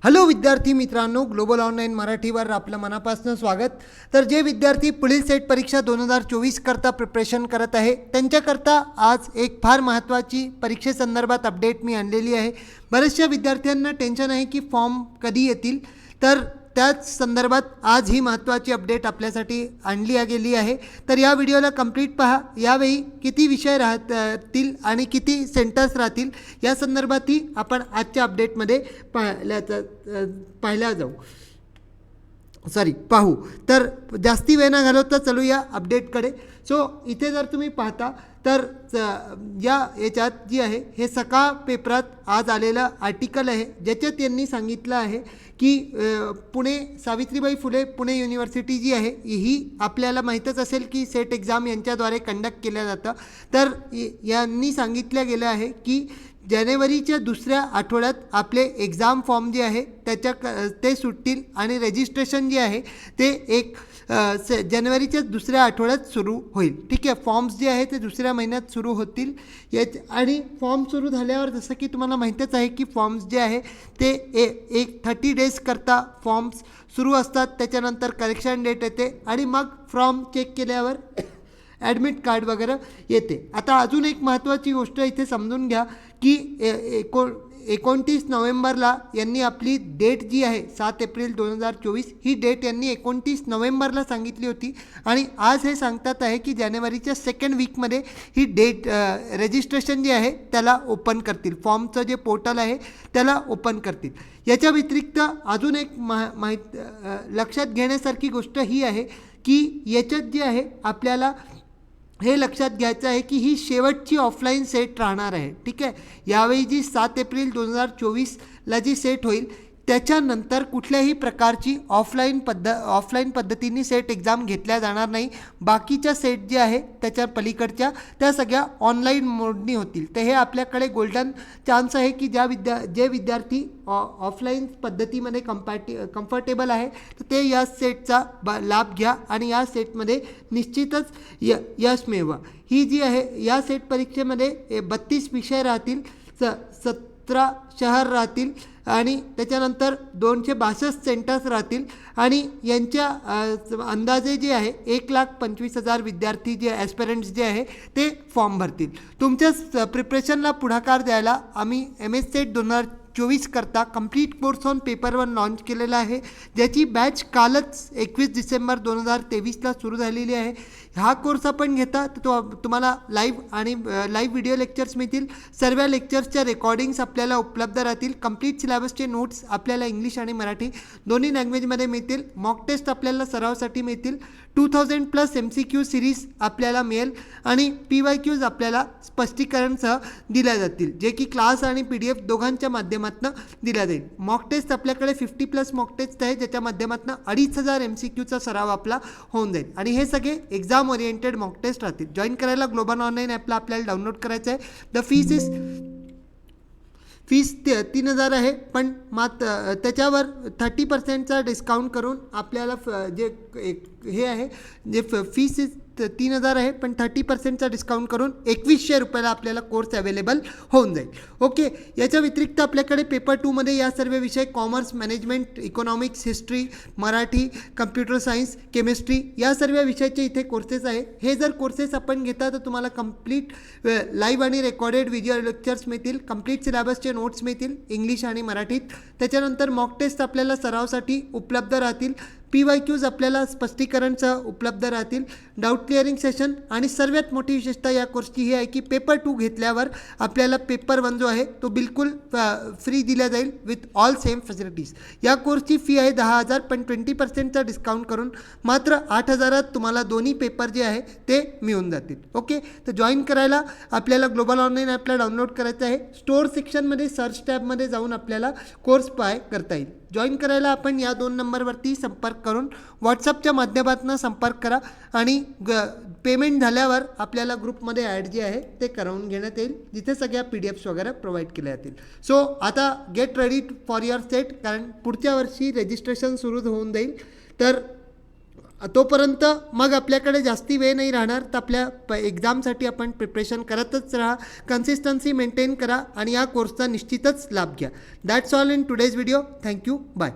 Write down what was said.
Hello विद्यार्थी मित्रांनो, global online मराठीवर आपलं मनापासून स्वागत. तर जे विद्यार्थी पुढील सेट परीक्षा 2024 करता प्रिपरेशन करत आहे त्यांच्याकरता आज एक फार महत्त्वाची परीक्षेसंदर्भात अपडेट मी आणलेली आहे. बऱ्याचशा विद्यार्थ्यांना टेन्शन आहे की फॉर्म कधी येतील, तर त्याच संदर्भात आज ही महत्त्वाची अपडेट आपल्यासाठी आणली गेली आहे. तर या व्हिडिओला कंप्लीट पहा. यावेळी किती विषय राहतील आणि किती सेंटर्स राहतील या संदर्भातही आपण आजच्या अपडेटमध्ये पाहिल्या पाहू. तर जास्ती वेळ न घालवता चलू या अपडेटकडे. इथे जर तुम्ही पाहता तर याच्यात जी आहे हे सकाळ पेपरात आज आलेलं आर्टिकल आहे, ज्याच्यात त्यांनी सांगितलं आहे की पुणे सावित्रीबाई फुले पुणे युनिव्हर्सिटी जी आहे ही आपल्याला माहीतच असेल की सेट एक्झाम यांच्याद्वारे कंडक्ट केल्या जातं. तर यांनी सांगितलं गेलं आहे की जानेवारीच्या दुसऱ्या आठवड्यात आपले एक्झाम फॉर्म जे आहे ते सुटतील आणि रजिस्ट्रेशन जे आहे ते जानेवारीच्या दुसऱ्या आठवड्यात सुरू होईल. ठीक आहे, फॉर्म्स जे आहे ते दुसऱ्या महिन्यात सुरू होतील. आणि फॉर्म सुरू झाल्यावर जसं की तुम्हाला माहीतच आहे की फॉर्म्स जे आहे ते 30 डेज करता फॉर्म्स सुरू असतात. त्याच्यानंतर करेक्शन डेट येते आणि मग फॉर्म चेक केल्यावर ॲडमिट कार्ड वगैरे येते. आता अजून एक महत्त्वाची गोष्ट इथे समजून घ्या की 29 नोव्हेंबरला यांनी आपली डेट जी आहे 7 एप्रिल 2024 ही डेट यांनी 29 नोव्हेंबरला सांगितली होती आणि आज हे सांगतात आहे की जानेवारीच्या सेकंड वीकमध्ये ही डेट रजिस्ट्रेशन जे आहे त्याला ओपन करतील. फॉर्मचं जे पोर्टल आहे त्याला ओपन करतील. याच्या व्यतिरिक्त अजून एक लक्षात घेण्यासारखी गोष्ट ही आहे की याच्यात जे आहे आपल्याला हे लक्षात घ्यायचं आहे की ही शेवटची ऑफलाईन सेट राहणार आहे. ठीक आहे, यावेळी जी 7 एप्रिल 2024ला जी सेट होईल त्याच्यानंतर कुठल्याही प्रकारची ऑफलाईन पद्धतीने सेट एक्झाम घेतल्या जाणार नाही. बाकीच्या सेट जे आहे त्याच्या पलीकडच्या त्या सगळ्या ऑनलाईन मोडनी होतील. तर हे आपल्याकडे गोल्डन चान्स आहे की जे विद्यार्थी ऑफलाईन पद्धतीमध्ये कम्फर्टेबल आहे तर ते या सेटचा लाभ घ्या आणि या सेटमध्ये निश्चितच यश मिळवा. ही जी आहे या सेट परीक्षेमध्ये 32 विषय राहतील, 17 शहर राहतील आणि त्याच्यानंतर 262 सेंटर्स राहतील आणि यांच्या अंदाजे जे आहे 1,25,000 विद्यार्थी जे ॲस्पिरंट्स जे आहे ते फॉर्म भरतील. तुमच्या प्रिपरेशनला पुढाकार द्यायला आम्ही MS सेट 2024 करता complete course on paper 1 launch केलेला आहे, ज्याची बॅच कालच 21 डिसेंबर 2023ला सुरू झालेली आहे. हा कोर्स आपण घेता तर तुम्हाला लाईव्ह व्हिडिओ लेक्चर्स मिळतील. सर्व लेक्चर्सच्या रेकॉर्डिंग्स आपल्याला उपलब्ध राहतील. कंप्लीट सिलेबसचे नोट्स आपल्याला इंग्लिश आणि मराठी दोन्ही लँग्वेजमध्ये मिळतील. मॉक टेस्ट आपल्याला सरावासाठी मिळतील. 2000+ MCQ सिरीज आपल्याला मिळेल आणि PYQs आपल्याला स्पष्टीकरणसह दिल्या जातील, जे की क्लास आणि PDF दोघांच्या माध्यमातून दिल्या जाईल. मॉक टेस्ट आपल्याकडे 50+ मॉक टेस्ट आहे, ज्याच्या माध्यमातून 2500 MCQचा सराव आपला होऊन जाईल आणि हे सगळे एक्झाम ओरिएंटेड मॉक टेस्ट राहतील. जॉईन करायला ग्लोबल ऑनलाईन ॲपला आपल्याला डाउनलोड करायचं आहे. द फीस 3,000 आहे, पण त्याच्यावर 30% डिस्काउंट करून आपल्याला जे हे आहे जे फीस 3,000 आहे, पण 30% डिस्काउंट करून 2,100 रुपयाला आपल्याला कोर्स अवेलेबल होऊन जाईल. ओके, याच्या व्यतिरिक्त आपल्याकडे पेपर 2मध्ये या सर्व विषय commerce, management, economics, history, Marathi, computer science, chemistry या सर्व विषयाचे इथे कोर्सेस आहे. हे जर कोर्सेस आपण घेता तर तुम्हाला कंप्लीट लाईव्ह आणि रेकॉर्डेड व्हिडिओ लेक्चर्स मिळतील. कंप्लीट सिलेबसचे नोट्स मिळतील इंग्लिश आणि मराठीत. त्याच्यानंतर मॉक टेस्ट आपल्याला सरावासाठी उपलब्ध राहतील. PYQs आपल्याला स्पष्टीकरणसह उपलब्ध राहतील. डाऊट क्लिअरिंग सेशन आणि सर्वात मोठी विशेषता या कोर्सची ही आहे की पेपर 2 घेतल्यावर आपल्याला पेपर 1 जो आहे तो बिलकुल फ्री दिला जाईल विथ ऑल सेम फॅसिलिटीज. या कोर्सची फी आहे 10,000, पण 20% डिस्काउंट करून मात्र 8,000त तुम्हाला दोन्ही पेपर जे आहे ते मिळून जातील. ओके, तर जॉईन करायला आपल्याला ग्लोबल ऑनलाईन ॲपला डाउनलोड करायचं आहे. स्टोअर सेक्शनमध्ये सर्च टॅबमध्ये जाऊन आपल्याला कोर्स बाय करता येईल. जॉईन करायला आपण या 2 नंबरवरती संपर्क करून व्हॉट्सअपच्या माध्यमातून संपर्क करा आणि पेमेंट झाल्यावर आपल्याला ग्रुपमध्ये ॲड जे आहे ते करून घेण्यात येईल, जिथे सगळ्या PDFs वगैरे प्रोव्हाइड केल्या जातील. आता get ready for your set, कारण पुढच्या वर्षी रजिस्ट्रेशन सुरू होऊन जाईल. तर तोपर्यंत मग आपल्याकडे जास्ती वेळ नाही राहणार, तर आपल्या एक्झामसाठी आपण प्रिपरेशन करतच राहा, कन्सिस्टन्सी मेंटेन करा आणि या कोर्सचा निश्चितच लाभ घ्या. That's all in today's video. Thank you. Bye.